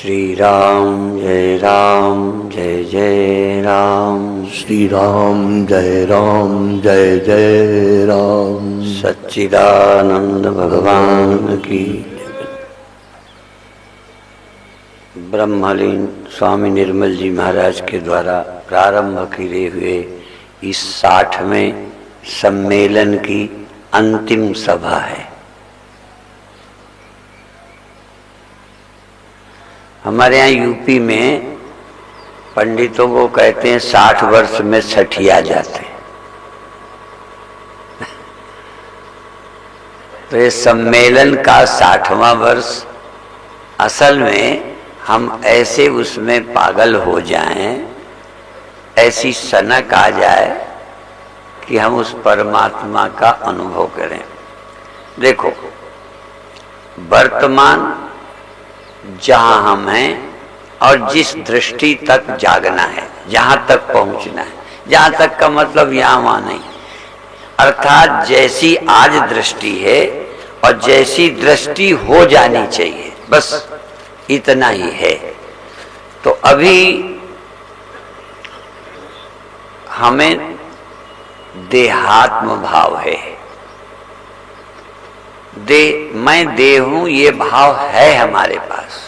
श्री राम जय जय राम। श्री राम जय जय राम। सच्चिदानंद भगवान की। ब्रह्मलीन स्वामी निर्मल जी महाराज के द्वारा प्रारंभ किए हुए इस 60वें सम्मेलन की अंतिम सभा है। हमारे यहाँ यूपी में पंडितों को कहते हैं 60 वर्ष में सठिया जाते हैं। तो ये सम्मेलन का 60वां वर्ष, असल में हम ऐसे उसमें पागल हो जाएं, ऐसी सनक आ जाए कि हम उस परमात्मा का अनुभव करें। देखो, वर्तमान जहां हम हैं और जिस दृष्टि तक जागना है, जहां तक पहुंचना है, जहां तक का मतलब यहां वहां नहीं, अर्थात जैसी आज दृष्टि है और जैसी दृष्टि हो जानी चाहिए, बस इतना ही है। तो अभी हमें देहात्म भाव है, मैं देह हूं, ये भाव है हमारे पास।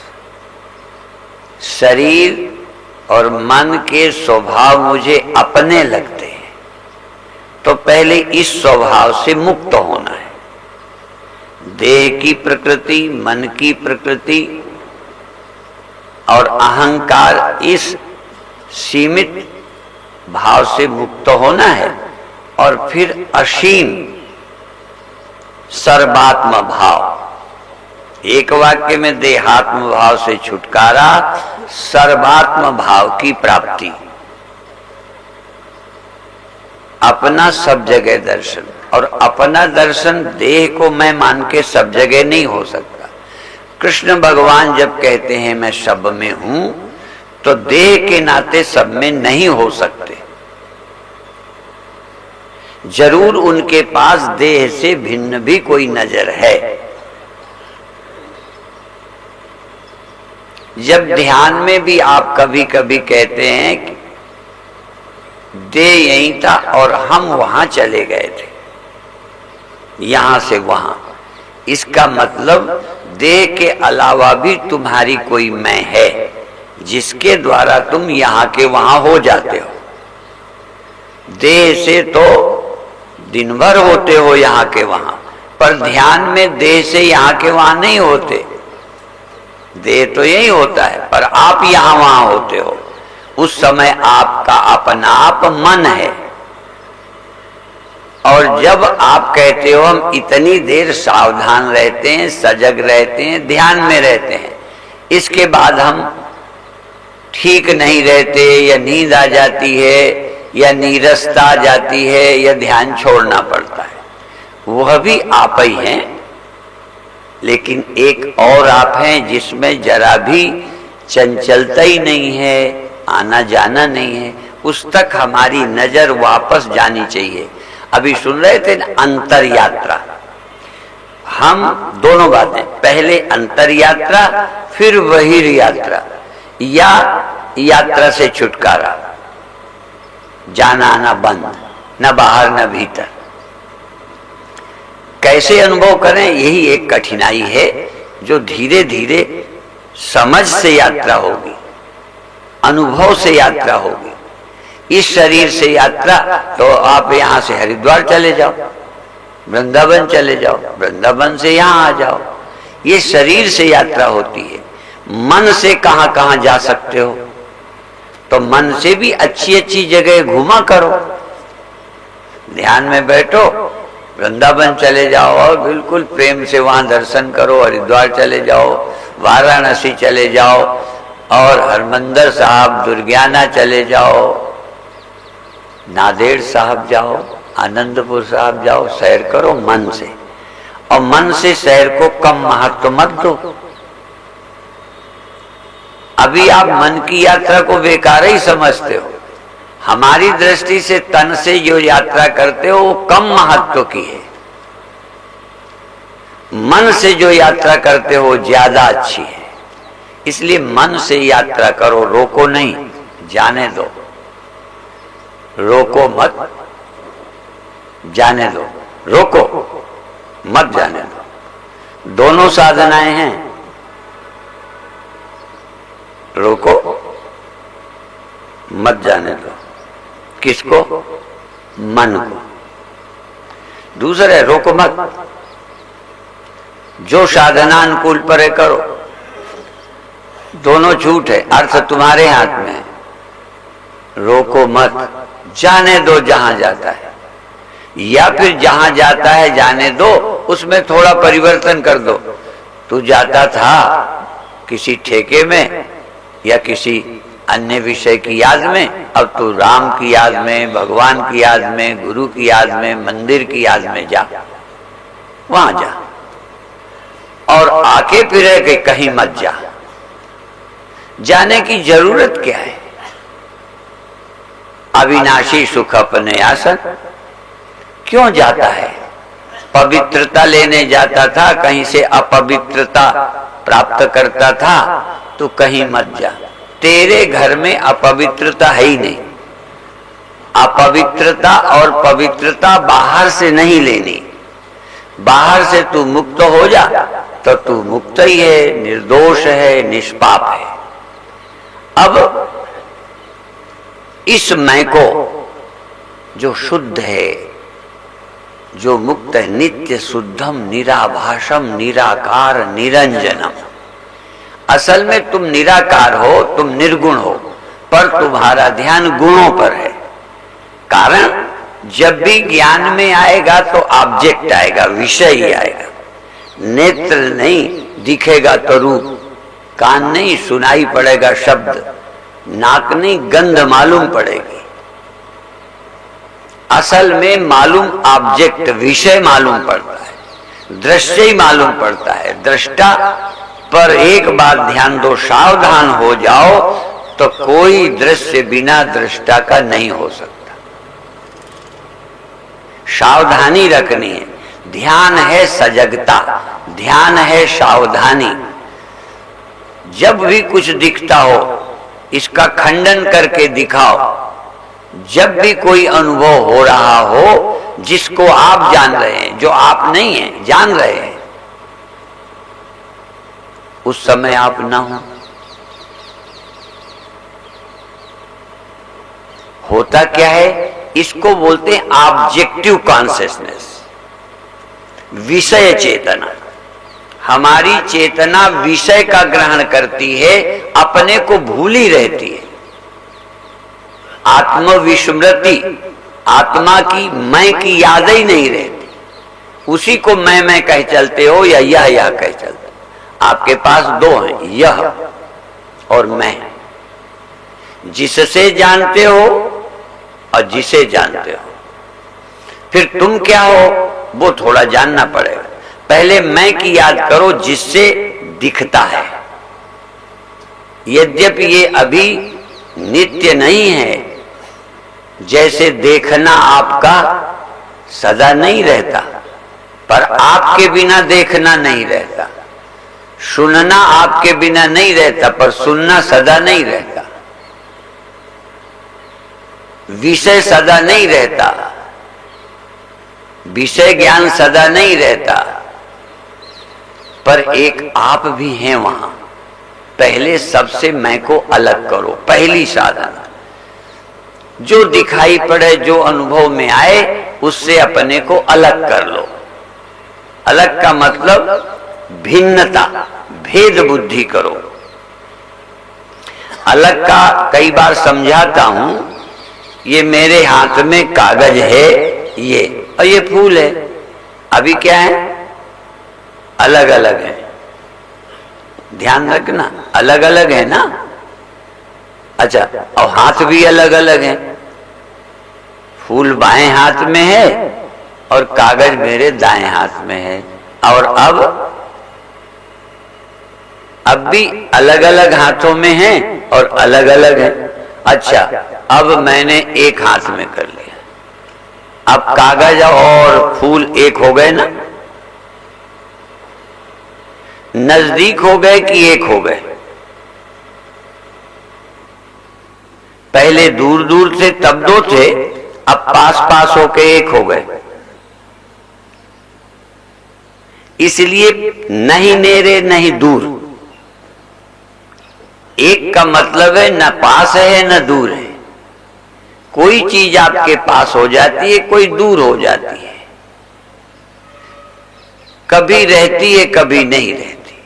शरीर और मन के स्वभाव मुझे अपने लगते हैं, तो पहले इस स्वभाव से मुक्त होना है। देह की प्रकृति, मन की प्रकृति और अहंकार, इस सीमित भाव से मुक्त होना है और फिर असीम सर्वात्म भाव, एक वाक्य में देहात्म भाव से छुटकारा, सर्वात्म भाव की प्राप्ति, अपना सब जगह दर्शन। और अपना दर्शन देह को मैं मान के सब जगह नहीं हो सकता। कृष्ण भगवान जब कहते हैं मैं सब में हूं, तो देह के नाते सब में नहीं हो सकते। जरूर उनके पास देह से भिन्न भी कोई नजर है। जब ध्यान में भी आप कभी कभी कहते हैं कि देह यहीं था और हम वहां चले गए थे, यहां से वहां, इसका मतलब देह के अलावा भी तुम्हारी कोई मैं है, जिसके द्वारा तुम यहां के वहां हो जाते हो। देह से तो दिन भर होते हो यहां के वहां, पर ध्यान में देह से यहां के वहां नहीं होते। देह तो यही होता है, पर आप यहां वहां होते हो। उस समय आपका अपना आप मन है। और जब आप कहते हो हम इतनी देर सावधान रहते हैं, सजग रहते हैं, ध्यान में रहते हैं, इसके बाद हम ठीक नहीं रहते, या नींद आ जाती है, या नीरसता आ जाती है, या ध्यान छोड़ना पड़ता है, वह भी आप ही हैं। लेकिन एक और आप हैं जिसमें जरा भी चंचलता ही नहीं है, आना जाना नहीं है, उस तक हमारी नजर वापस जानी चाहिए। अभी सुन रहे थे ना, अंतर यात्रा। हम दोनों बातें, पहले अंतर यात्रा, फिर बहिर यात्रा, या यात्रा से छुटकारा, जाना आना बंद, न बाहर न भीतर। कैसे अनुभव करें, यही एक कठिनाई है, जो धीरे धीरे समझ से यात्रा होगी, अनुभव से यात्रा होगी। इस शरीर से यात्रा, तो आप यहां से हरिद्वार चले जाओ, वृंदावन चले जाओ, वृंदावन से यहां आ जाओ, ये शरीर से यात्रा होती है। मन से कहां कहां जा सकते हो, तो मन से भी अच्छी अच्छी जगह घूमा करो। ध्यान में बैठो, वृंदावन चले जाओ और बिल्कुल प्रेम से वहां दर्शन करो, हरिद्वार चले जाओ, वाराणसी चले जाओ, और हरमंदिर साहब, दुर्गियाना चले जाओ, नादेड़ साहब जाओ, आनंदपुर साहब जाओ, सैर करो मन से। और मन से सैर को कम महत्व मत दो। अभी आप मन की यात्रा को बेकार ही समझते हो। हमारी दृष्टि से तन से जो यात्रा करते हो वो कम महत्व की है। मन से जो यात्रा करते हो ज्यादा अच्छी है। इसलिए मन से यात्रा करो, रोको नहीं, जाने दो। रोको मत, जाने दो। रोको मत, जाने दो। दोनों साधनाएं हैं। रोको मत, जाने दो। किसको? मन को। दूसरे रोको मत, जो साधना अनुकूल पर है करो। दोनों झूठ है, अर्थ तुम्हारे हाथ में है। रोको मत, जाने दो जहां जाता है, या फिर जहां जाता है जाने दो, उसमें थोड़ा परिवर्तन कर दो। तू जाता था किसी ठेके में या किसी अन्य विषय की याद में, अब तू राम की याद में, भगवान की याद में, गुरु की याद में, मंदिर की याद में जा, वहां जा। और आके फिर है कि कहीं मत जा। जाने की जरूरत क्या है? अविनाशी सुख अपने आसन। क्यों जाता है? पवित्रता लेने जाता था, कहीं से अपवित्रता प्राप्त करता था, तो कहीं मत जा। तेरे घर में अपवित्रता है ही नहीं। अपवित्रता और पवित्रता बाहर से नहीं लेनी। बाहर से तू मुक्त हो जा तो तू मुक्त ही है, निर्दोष है, निष्पाप है। अब इस मैं को जो शुद्ध है, जो मुक्त है, नित्य शुद्धम निराभाषम निराकार निरंजनम। असल में तुम निराकार हो, तुम निर्गुण हो, पर तुम्हारा ध्यान गुणों पर है। कारण जब भी ज्ञान में आएगा तो ऑब्जेक्ट आएगा, विषय ही आएगा। नेत्र नहीं दिखेगा तो रूप, कान नहीं सुनाई पड़ेगा शब्द, नाक नहीं गंध मालूम पड़ेगी। असल में मालूम ऑब्जेक्ट, विषय मालूम पड़ता है, दृश्य ही मालूम पड़ता है। दृष्टा पर एक बात ध्यान दो, सावधान हो जाओ तो कोई दृश्य बिना दृष्टा का नहीं हो सकता। सावधानी रखनी है। ध्यान है सजगता, ध्यान है सावधानी। जब भी कुछ दिखता हो इसका खंडन करके दिखाओ। जब भी कोई अनुभव हो रहा हो जिसको आप जान रहे हैं, जो आप नहीं है, जान रहे हैं, उस समय आप ना हो। होता क्या है? इसको बोलते हैं ऑब्जेक्टिव कॉन्शियसनेस, विषय चेतना। हमारी चेतना विषय का ग्रहण करती है, अपने को भूली रहती है। आत्मविस्मृति, आत्मा की मैं की याद ही नहीं रहती। उसी को मैं कह चलते हो या यह कह चलते हो। आपके पास दो हैं, यह और मैं। जिससे जानते हो और जिसे जानते हो। फिर तुम क्या हो वो थोड़ा जानना पड़ेगा। पहले मैं की याद करो जिससे दिखता है। यद्यपि ये अभी नित्य नहीं है, जैसे देखना आपका सदा नहीं रहता, पर आपके बिना देखना नहीं रहता। सुनना आपके बिना नहीं रहता, पर सुनना सदा नहीं रहता। विषय सदा नहीं रहता, विषय ज्ञान सदा नहीं रहता, पर एक आप भी हैं वहां। पहले सबसे मैं को अलग करो, पहली साधना। जो दिखाई पड़े, जो अनुभव में आए, उससे अपने को अलग कर लो। अलग का मतलब भिन्नता, भेद बुद्धि करो। अलग का कई बार समझाता हूं। ये मेरे हाथ में कागज है, ये और ये फूल है। अभी क्या है? अलग अलग है। ध्यान रखना, अलग अलग है ना। अच्छा, और हाथ भी अलग अलग है। फूल बाएं हाथ में है और कागज मेरे दाएं हाथ में है। और अब भी अलग अलग हाथों में है और अलग अलग है। अच्छा, अब मैंने एक हाथ में कर लिया। अब कागज और फूल एक हो गए ना? नजदीक हो गए कि एक हो गए? पहले दूर दूर थे तब दो थे, अब पास पास होके एक हो गए। इसलिए नहीं नेरे नहीं दूर। एक का मतलब है न पास है न दूर है। कोई चीज आपके पास हो जाती है, कोई दूर हो जाती है, कभी रहती है कभी नहीं रहती।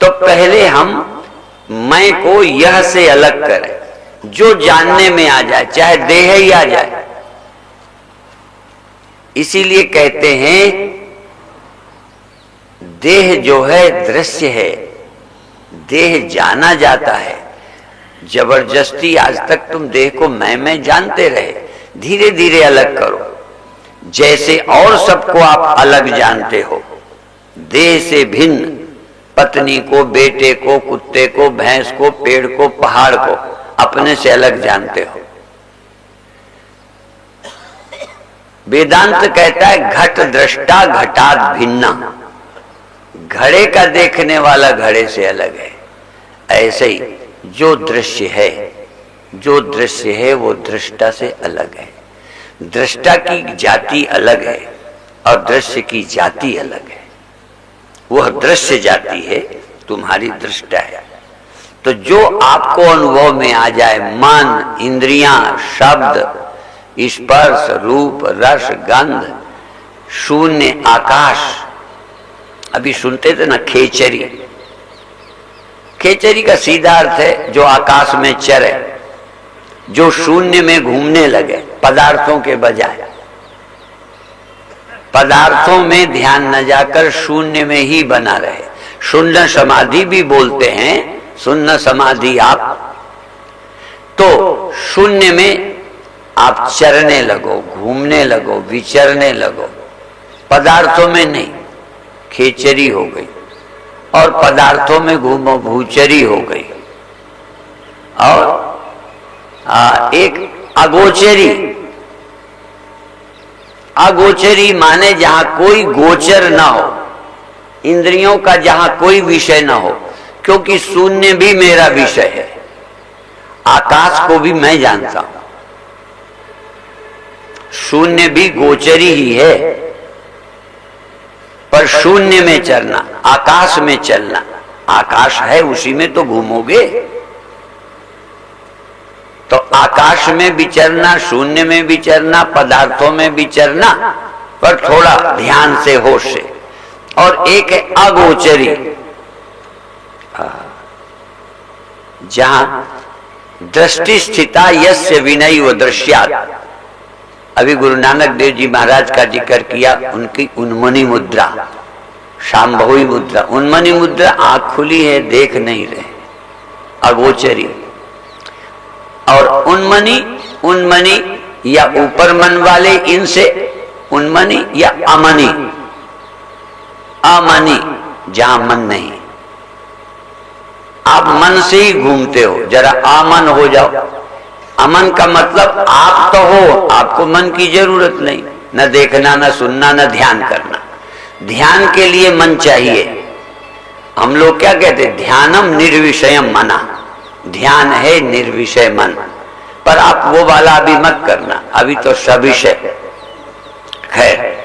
तो पहले हम मैं को यह से अलग करें, जो जानने में आ जाए, चाहे देह ही आ जाए। इसीलिए कहते हैं देह जो है दृश्य है, देह जाना जाता है। जबरदस्ती आज तक तुम देह को मैं जानते रहे, धीरे धीरे अलग करो। जैसे और सबको आप अलग जानते हो, देह से भिन्न पत्नी को, बेटे को, कुत्ते को, भैंस को, पेड़ को, पहाड़ को अपने से अलग जानते हो। वेदांत कहता है घट दृष्टा घटात भिन्ना। घड़े का देखने वाला घड़े से अलग है। ऐसे ही जो दृश्य है, जो दृश्य है वो दृष्टा से अलग है। दृष्टा की जाति अलग है और दृश्य की जाति अलग है। वह दृश्य जाति है, तुम्हारी दृष्टा है। तो जो आपको अनुभव में आ जाए, मन, इंद्रियां, शब्द, स्पर्श, रूप, रस, गंध, शून्य, आकाश। अभी सुनते थे ना खेचरी। खेचरी का सीधा अर्थ है जो आकाश में चरे, जो शून्य में घूमने लगे पदार्थों के बजाय। पदार्थों में ध्यान न जाकर शून्य में ही बना रहे। शून्य समाधि भी बोलते हैं, शून्य समाधि आप। तो शून्य में आप चरने लगो, घूमने लगो, विचरने लगो, पदार्थों में नहीं। खेचरी हो गई। और पदार्थों में घूमो, भूचरी हो गई। और एक अगोचरी। अगोचरी माने जहां कोई गोचर ना हो, इंद्रियों का जहां कोई विषय ना हो, क्योंकि शून्य भी मेरा विषय है, आकाश को भी मैं जानता हूं। शून्य भी गोचरी ही है, पर शून्य में चलना, आकाश में चलना। आकाश है, उसी में तो घूमोगे। तो आकाश में विचरना, शून्य में विचरना, पदार्थों में विचरना, पर थोड़ा ध्यान से, होश से। और एक है अगोचरी, जहां दृष्टि स्थिता यस्य विनय व दृश्यात्। अभी गुरु नानक देव जी महाराज का जिक्र किया, उनकी उन्मनी मुद्रा, शांभवी मुद्रा। उन्मनी मुद्रा, आंख खुली है, देख नहीं रहे, अगोचरी। और उन्मनी, उन्मनी या ऊपर मन वाले, इनसे उन्मनी या अमनी। अमनी जहां मन नहीं, आप मन से ही घूमते हो, जरा अमन हो जाओ। अमन का मतलब आप तो हो, आपको मन की जरूरत नहीं, न देखना, न सुनना, न ध्यान करना। ध्यान के लिए मन चाहिए। हम लोग क्या कहते हैं, ध्यानम निर्विषयम मना। ध्यान है निर्विषय मन। पर आप वो वाला अभी मत करना, अभी तो सविषय। खैर,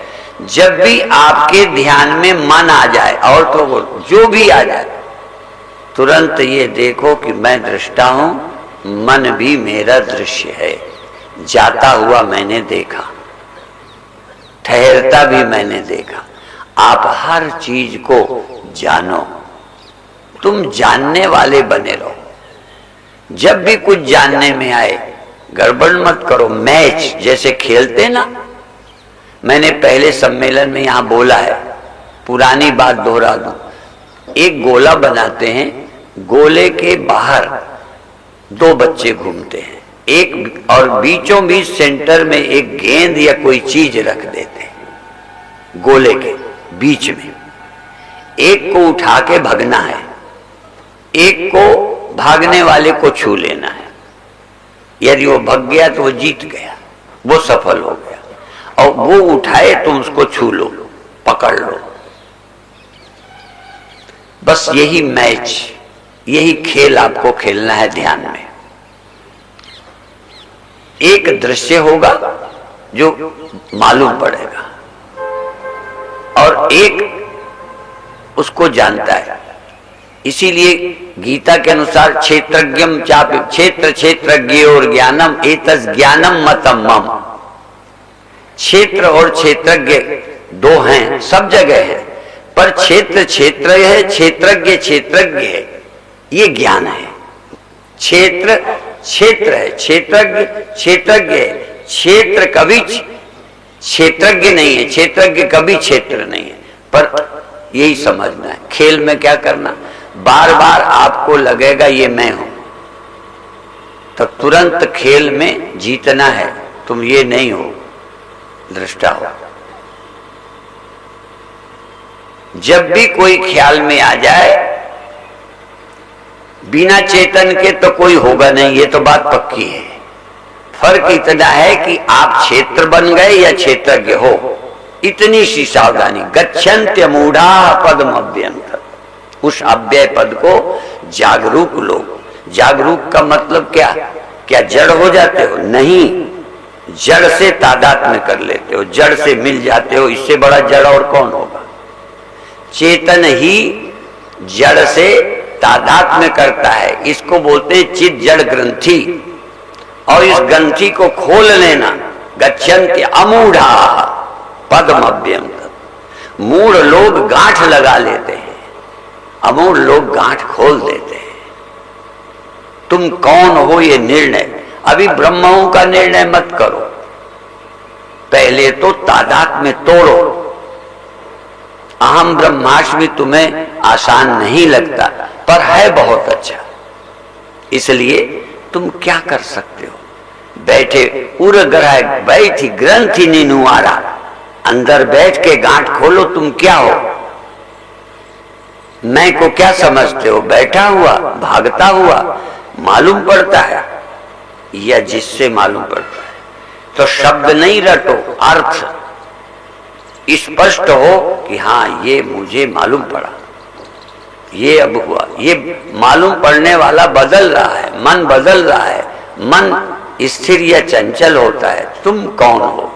जब भी आपके ध्यान में मन आ जाए, और तो जो भी आ जाए, तुरंत ये देखो कि मैं दृष्टा हूं, मन भी मेरा दृश्य है। जाता हुआ मैंने देखा, ठहरता भी मैंने देखा। आप हर चीज को जानो, तुम जानने वाले बने रहो। जब भी कुछ जानने में आए, गड़बड़ मत करो। मैच जैसे खेलते ना, मैंने पहले सम्मेलन में यहां बोला है, पुरानी बात दोहरा दूं। एक गोला बनाते हैं, गोले के बाहर दो बच्चे घूमते हैं, एक और बीचों बीच सेंटर में एक गेंद या कोई चीज रख देते हैं। गोले के बीच में एक को उठा के भगना है, एक को भागने वाले को छू लेना है। यदि वो भग गया तो वो जीत गया, वो सफल हो गया। और वो उठाए तो उसको छू लो, पकड़ लो। बस यही मैच, यही खेल आपको खेलना है ध्यान में। एक दृश्य होगा जो मालूम पड़ेगा और एक उसको जानता है। इसीलिए गीता के अनुसार क्षेत्रज्ञम चापि क्षेत्र क्षेत्रज्ञ और ज्ञानम एतस् ज्ञानम मतम मम। क्षेत्र और क्षेत्रज्ञ दो हैं, सब जगह है, पर क्षेत्र क्षेत्र है, क्षेत्रज्ञ क्षेत्रज्ञ है, ये ज्ञान है। क्षेत्र क्षेत्र है, क्षेत्रज्ञ क्षेत्रज्ञ है। क्षेत्र कभी क्षेत्रज्ञ नहीं है, क्षेत्रज्ञ कभी क्षेत्र नहीं है। पर यही समझना है। खेल में क्या करना, बार बार आपको लगेगा ये मैं हूं, तो तुरंत खेल में जीतना है। तुम ये नहीं हो, दृष्टा हो। जब भी कोई ख्याल में आ जाए, बिना चेतन के तो कोई होगा नहीं, ये तो बात पक्की है। फर्क इतना है कि आप क्षेत्र बन गए या क्षेत्रज्ञ हो, इतनी सी सावधानी। गच्छन्त्य मूढ़ा पदम अव्यंत, उस अव्यय पद को जागरूक लोग। जागरूक का मतलब क्या? क्या जड़ हो जाते हो? नहीं, जड़ से तादात्म्य कर लेते हो, जड़ से मिल जाते हो। इससे बड़ा जड़ और कौन होगा? चेतन ही जड़ से तादात्म्य करता है। इसको बोलते हैं चित जड़ ग्रंथि। और इस ग्रंथि को खोल लेना, गच्छन्ति अमूढ़ा पद्मव्यंत। मूढ़ लोग गांठ लगा लेते हैं, अमूढ़ लोग गांठ खोल देते हैं। तुम कौन हो ये निर्णय अभी ब्रह्मों का निर्णय मत करो, पहले तो तादात्म्य में तोड़ो। अहम ब्रह्मास्मि तुम्हें आसान नहीं लगता, पर है बहुत अच्छा। इसलिए तुम क्या कर सकते हो? बैठे उर ग्रह बैठी ग्रंथि निनुआरा, अंदर बैठ के गांठ खोलो। तुम क्या हो? मैं को क्या समझते हो? बैठा हुआ भागता हुआ मालूम पड़ता है, या जिससे मालूम पड़ता है। तो शब्द नहीं रटो, अर्थ स्पष्ट हो कि हाँ ये मुझे मालूम पड़ा, ये अब हुआ। ये मालूम पड़ने वाला बदल रहा है, मन बदल रहा है। मन स्थिर या चंचल होता है। तुम कौन हो?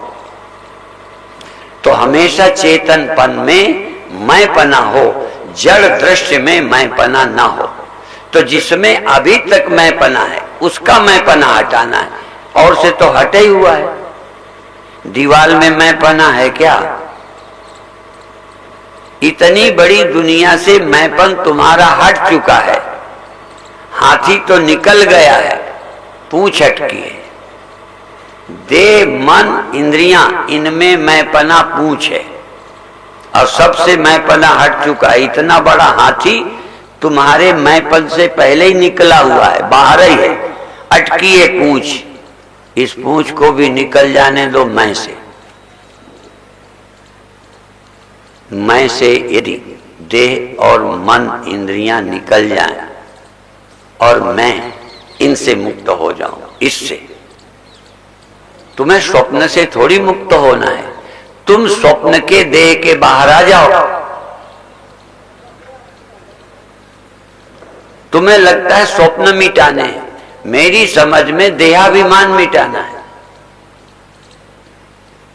तो हमेशा चेतनपन में मैं पना हो, जड़ दृश्य में मैं पना ना हो। तो जिसमें अभी तक मैं पना है उसका मैं पना हटाना है, और से तो हटे ही हुआ है। दीवाल में मैं पना है क्या? इतनी बड़ी दुनिया से मैंपन तुम्हारा हट चुका है। हाथी तो निकल गया है, पूंछ हटकी है। देह मन इंद्रियां, इनमें मैंपना पूंछ है, और सबसे मैंपना हट चुका है। इतना बड़ा हाथी तुम्हारे मैंपन से पहले ही निकला हुआ है, बाहर ही है। अटकी है पूंछ, इस पूंछ को भी निकल जाने दो मैं से। मैं से यदि देह और मन इंद्रियां निकल जाएं और मैं इनसे मुक्त हो जाऊं, इससे तुम्हें स्वप्न से थोड़ी मुक्त होना है। तुम स्वप्न के देह के बाहर आ जाओ। तुम्हें लगता है स्वप्न मिटाने हैं, मेरी समझ में देहाभिमान मिटाना है।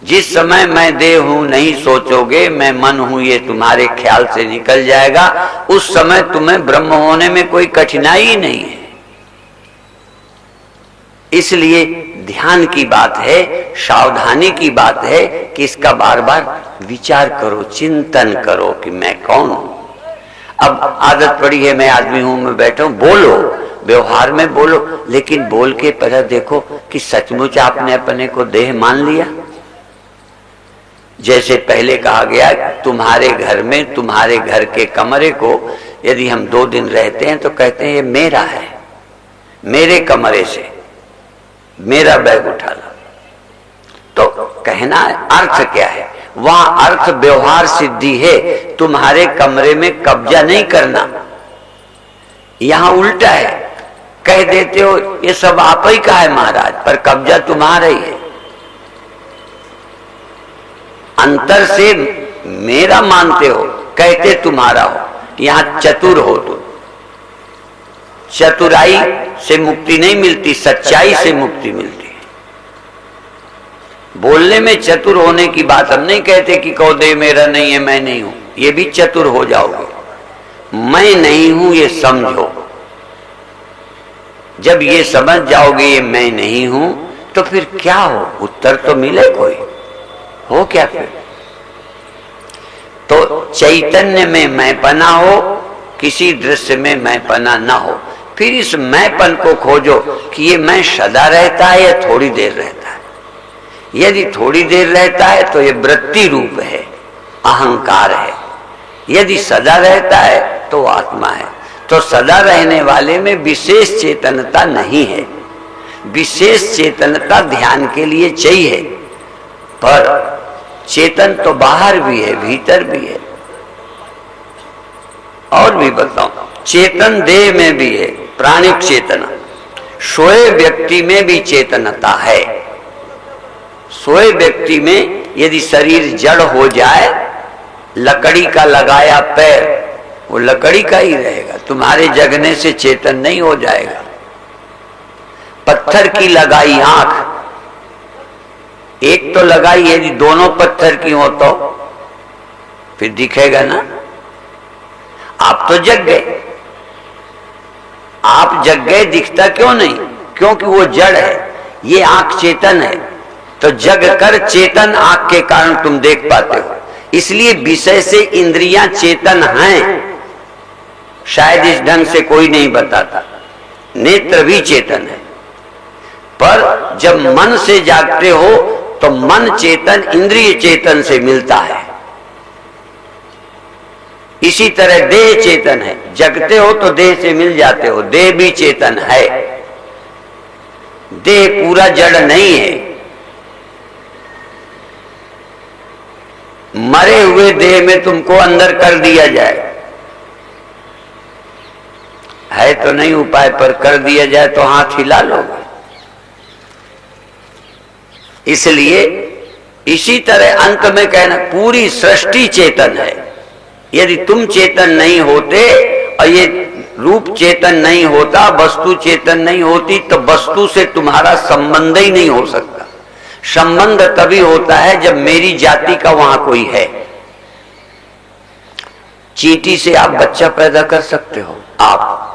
जिस समय मैं देह हूं नहीं सोचोगे, मैं मन हूं ये तुम्हारे ख्याल से निकल जाएगा, उस समय तुम्हें ब्रह्म होने में कोई कठिनाई ही नहीं है। इसलिए ध्यान की बात है, सावधानी की बात है कि इसका बार बार विचार करो, चिंतन करो कि मैं कौन हूं। अब आदत पड़ी है मैं आदमी हूं, मैं बैठा हूं। बोलो, व्यवहार में बोलो, लेकिन बोल के पहले देखो कि सचमुच आपने अपने को देह मान लिया। जैसे पहले कहा गया, तुम्हारे घर में, तुम्हारे घर के कमरे को यदि हम 2 दिन रहते हैं तो कहते हैं ये मेरा है, मेरे कमरे से मेरा बैग उठा ला। तो कहना अर्थ क्या है? वहां अर्थ व्यवहार सिद्धि है, तुम्हारे कमरे में कब्जा नहीं करना। यहां उल्टा है, कह देते हो ये सब आप ही का है महाराज, पर कब्जा तुम्हारा ही है। अंतर से मेरा मानते हो, कहते तुम्हारा हो। यहां चतुर हो तुम। चतुराई से मुक्ति नहीं मिलती, सच्चाई से मुक्ति मिलती है। बोलने में चतुर होने की बात हम नहीं कहते कि कहो दे मेरा नहीं है, मैं नहीं हूं, ये भी चतुर हो जाओगे। मैं नहीं हूं ये समझो। जब ये समझ जाओगे ये मैं नहीं हूं, तो फिर क्या हो, उत्तर तो मिले कोई, हो क्या फिर? तो चैतन्य में मैंपना हो, किसी दृश्य में मैंपना ना हो। फिर इस मैंपन को खोजो कि ये मैं सदा रहता है या थोड़ी देर रहता है। यदि थोड़ी देर रहता है तो ये वृत्ति रूप है, अहंकार है। यदि सदा रहता है तो आत्मा है। तो सदा रहने वाले में विशेष चेतनता नहीं है। विशेष चेतनता ध्यान के लिए चाहिए, पर चेतन तो बाहर भी है, भीतर भी है। और भी बताऊं, चेतन देह में भी है, प्राणिक चेतना। सोए व्यक्ति में भी चेतनता है। सोए व्यक्ति में यदि शरीर जड़ हो जाए, लकड़ी का लगाया पैर वो लकड़ी का ही रहेगा, तुम्हारे जगने से चेतन नहीं हो जाएगा। पत्थर की लगाई आंख, एक तो लगाई, यदि दोनों पत्थर की हो तो फिर दिखेगा ना। आप तो जग गए, आप जग गए, दिखता क्यों नहीं? क्योंकि वो जड़ है, ये आंख चेतन है। तो जग कर चेतन आंख के कारण तुम देख पाते हो। इसलिए विषय से इंद्रियां चेतन हैं, शायद इस ढंग से कोई नहीं बताता। नेत्र भी चेतन है, पर जब मन से जागते हो तो मन चेतन इंद्रिय चेतन से मिलता है। इसी तरह देह चेतन है, जगते हो तो देह से मिल जाते हो, देह भी चेतन है। देह पूरा जड़ नहीं है। मरे हुए देह में तुमको अंदर कर दिया जाए, है तो नहीं उपाय, पर कर दिया जाए तो हाथ हिला लोगे। इसलिए इसी तरह अंत में कहना, पूरी सृष्टि चेतन है। यदि तुम चेतन नहीं होते और ये रूप चेतन नहीं होता, वस्तु चेतन नहीं होती, तो वस्तु से तुम्हारा संबंध ही नहीं हो सकता। संबंध तभी होता है जब मेरी जाति का वहां कोई है। चींटी से आप बच्चा पैदा कर सकते हो, आप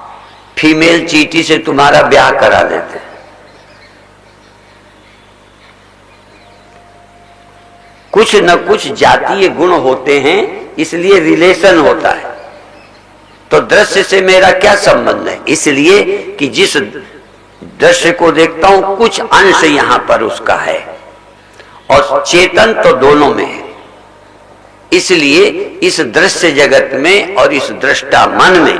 फीमेल चींटी से तुम्हारा ब्याह करा देते हैं। कुछ न कुछ जातीय गुण होते हैं, इसलिए रिलेशन होता है। तो दृश्य से मेरा क्या संबंध है? इसलिए कि जिस दृश्य को देखता हूं कुछ अंश यहां पर उसका है, और चेतन तो दोनों में है। इसलिए इस दृश्य जगत में और इस दृष्टा मन में,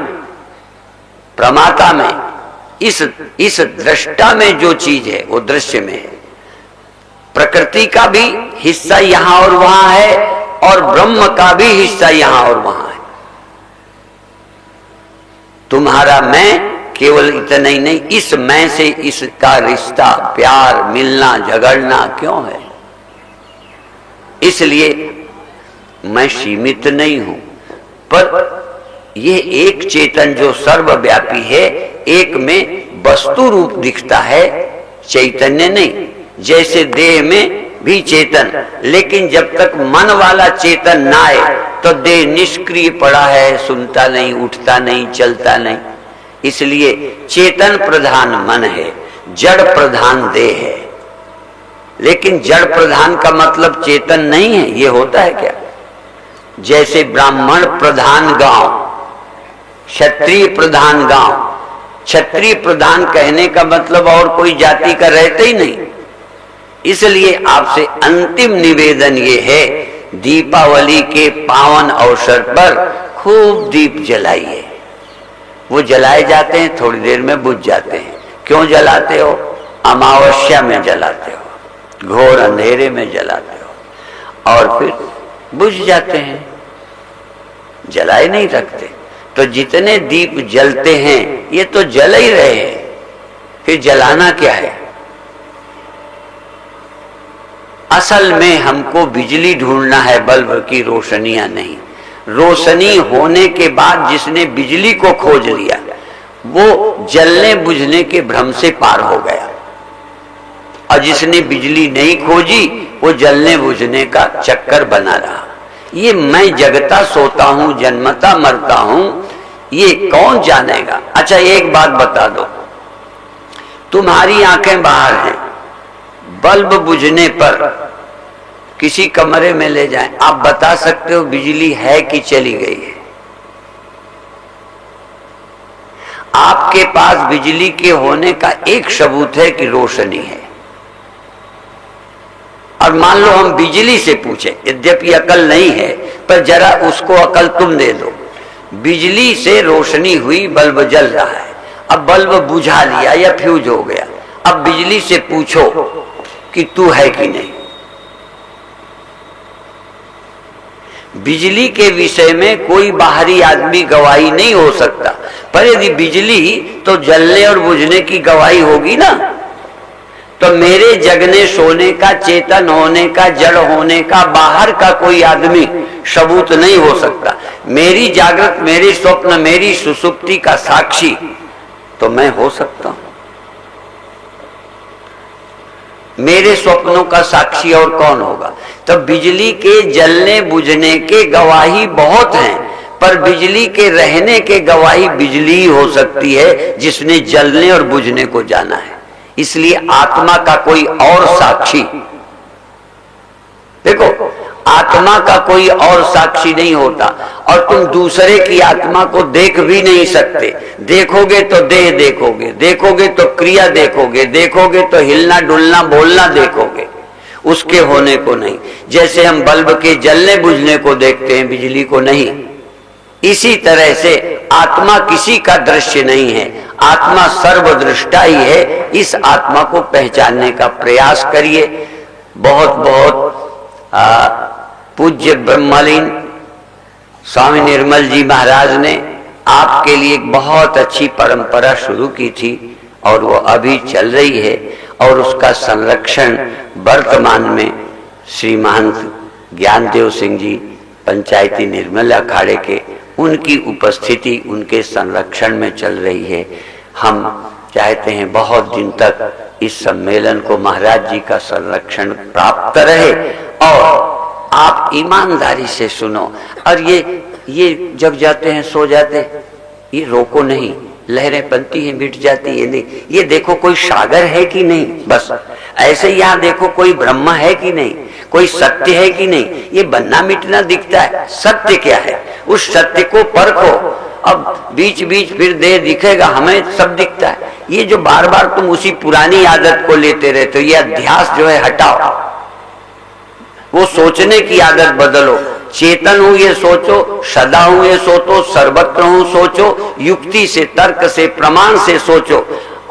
प्रमाता में, इस दृष्टा में जो चीज है वो दृश्य में है। प्रकृति का भी हिस्सा यहां और वहां है, और ब्रह्म का भी हिस्सा यहां और वहां है। तुम्हारा मैं केवल इतना ही नहीं, इस मैं से इसका रिश्ता, प्यार, मिलना, झगड़ना क्यों है? इसलिए मैं सीमित नहीं हूं, पर यह एक चेतन जो सर्वव्यापी है, एक में वस्तु रूप दिखता है, चैतन्य नहीं। जैसे देह में भी चेतन, लेकिन जब तक मन वाला चेतन ना आए तो देह निष्क्रिय पड़ा है, सुनता नहीं, उठता नहीं, चलता नहीं। इसलिए चेतन प्रधान मन है, जड़ प्रधान देह है। लेकिन जड़ प्रधान का मतलब चेतन नहीं है, ये होता है क्या? जैसे ब्राह्मण प्रधान गांव, क्षत्रिय प्रधान गांव। क्षत्रिय प्रधान कहने का मतलब और कोई जाति का रहता ही नहीं। इसलिए आपसे अंतिम निवेदन ये है, दीपावली के पावन अवसर पर खूब दीप जलाइए। वो जलाए जाते हैं, थोड़ी देर में बुझ जाते हैं। क्यों जलाते हो? अमावस्या में जलाते हो, घोर अंधेरे में जलाते हो, और फिर बुझ जाते हैं, जलाए नहीं रखते। तो जितने दीप जलते हैं ये तो जल ही रहे हैं, फिर जलाना क्या है? असल में हमको बिजली ढूंढना है, बल्ब की रोशनियां नहीं। रोशनी होने के बाद जिसने बिजली को खोज लिया वो जलने बुझने के भ्रम से पार हो गया, और जिसने बिजली नहीं खोजी वो जलने बुझने का चक्कर बना रहा। ये मैं जगता सोता हूं, जन्मता मरता हूं, ये कौन जानेगा। अच्छा एक बात बता दो, तुम्हारी आंखें बाहर हैं, बल्ब बुझने पर किसी कमरे में ले जाएं, आप बता सकते हो बिजली है कि चली गई है? आपके पास बिजली के होने का एक सबूत है कि रोशनी है। और मान लो हम बिजली से पूछे, यद्यपि अकल नहीं है पर जरा उसको अकल तुम दे दो, बिजली से रोशनी हुई, बल्ब जल रहा है, अब बल्ब बुझा लिया या फ्यूज हो गया, अब बिजली से पूछो कि तू है कि नहीं। बिजली के विषय में कोई बाहरी आदमी गवाही नहीं हो सकता, पर यदि बिजली तो जलने और बुझने की गवाही होगी ना, तो मेरे जगने सोने का, चेतन होने का, जड़ होने का बाहर का कोई आदमी सबूत नहीं हो सकता। मेरी जागृत, मेरी स्वप्न, मेरी सुसुप्ति का साक्षी तो मैं हो सकता हूं। मेरे स्वप्नों का साक्षी और कौन होगा? तो बिजली के जलने बुझने के गवाही बहुत हैं, पर बिजली के रहने के गवाही बिजली ही हो सकती है जिसने जलने और बुझने को जाना है। इसलिए आत्मा का कोई और साक्षी, देखो आत्मा का कोई और साक्षी नहीं होता, और तुम दूसरे की आत्मा को देख भी नहीं सकते। देखोगे तो देह देखोगे, देखोगे तो क्रिया देखोगे, देखोगे तो हिलना डुलना बोलना देखोगे, उसके होने को नहीं। जैसे हम बल्ब के जलने बुझने को देखते हैं, बिजली को नहीं, इसी तरह से आत्मा किसी का दृश्य नहीं है, आत्मा सर्वदृष्टा ही है। इस आत्मा को पहचानने का प्रयास करिए। बहुत बहुत पूज्य ब्रह्मलीन स्वामी निर्मल जी महाराज ने आपके लिए एक बहुत अच्छी परंपरा शुरू की थी और वो अभी चल रही है, और उसका संरक्षण वर्तमान में श्री महंत ज्ञानदेव सिंह जी पंचायती निर्मल अखाड़े के, उनकी उपस्थिति, उनके संरक्षण में चल रही है। हम चाहते हैं बहुत दिन तक इस सम्मेलन को महाराज जी का संरक्षण प्राप्त रहे, और आप ईमानदारी से सुनो। और ये जग जाते हैं, सो जाते, ये रोको नहीं, लहरें बनती हैं मिट जाती है नहीं, ये देखो कोई सागर है कि नहीं, बस ऐसे यहाँ देखो कोई ब्रह्म है कि नहीं, कोई सत्य है कि नहीं, ये बनना मिटना दिखता है, सत्य क्या है उस सत्य को परखो। अब बीच बीच फिर देह दिखेगा, हमें सब दिखता है। ये जो बार बार तुम उसी पुरानी आदत को लेते रहते हो, ये अध्यास जो है हटाओ, वो सोचने की आदत बदलो। चेतन हूं ये सोचो, सदा हूं ये सोचो, सर्वत्र हूं सोचो, युक्ति से, तर्क से, प्रमाण से सोचो,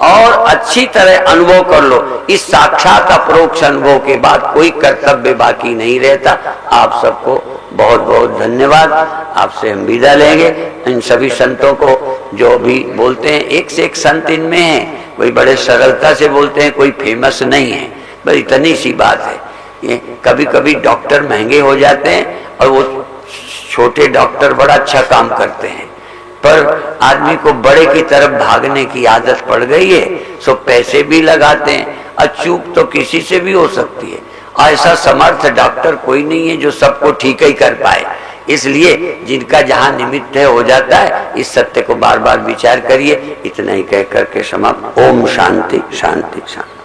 और अच्छी तरह अनुभव कर लो। इस साक्षात अपरोक्ष अनुभव के बाद कोई कर्तव्य बाकी नहीं रहता। आप सबको बहुत बहुत धन्यवाद। आपसे हम विदा लेंगे। इन सभी संतों को जो भी बोलते हैं, एक से एक संत इनमें है, कोई बड़े सरलता से बोलते हैं, कोई फेमस नहीं है, बस इतनी सी बात है। ये कभी कभी डॉक्टर महंगे हो जाते हैं और वो छोटे डॉक्टर बड़ा अच्छा काम करते हैं, पर आदमी को बड़े की तरफ भागने की आदत पड़ गई है, सो पैसे भी लगाते हैं, और चूक तो किसी से भी हो सकती है। ऐसा समर्थ डॉक्टर कोई नहीं है जो सबको ठीक ही कर पाए। इसलिए जिनका जहां निमित्त है हो जाता है। इस सत्य को बार बार विचार करिए। इतना ही कह करके समाप्त। ओम शांति शांति शांति।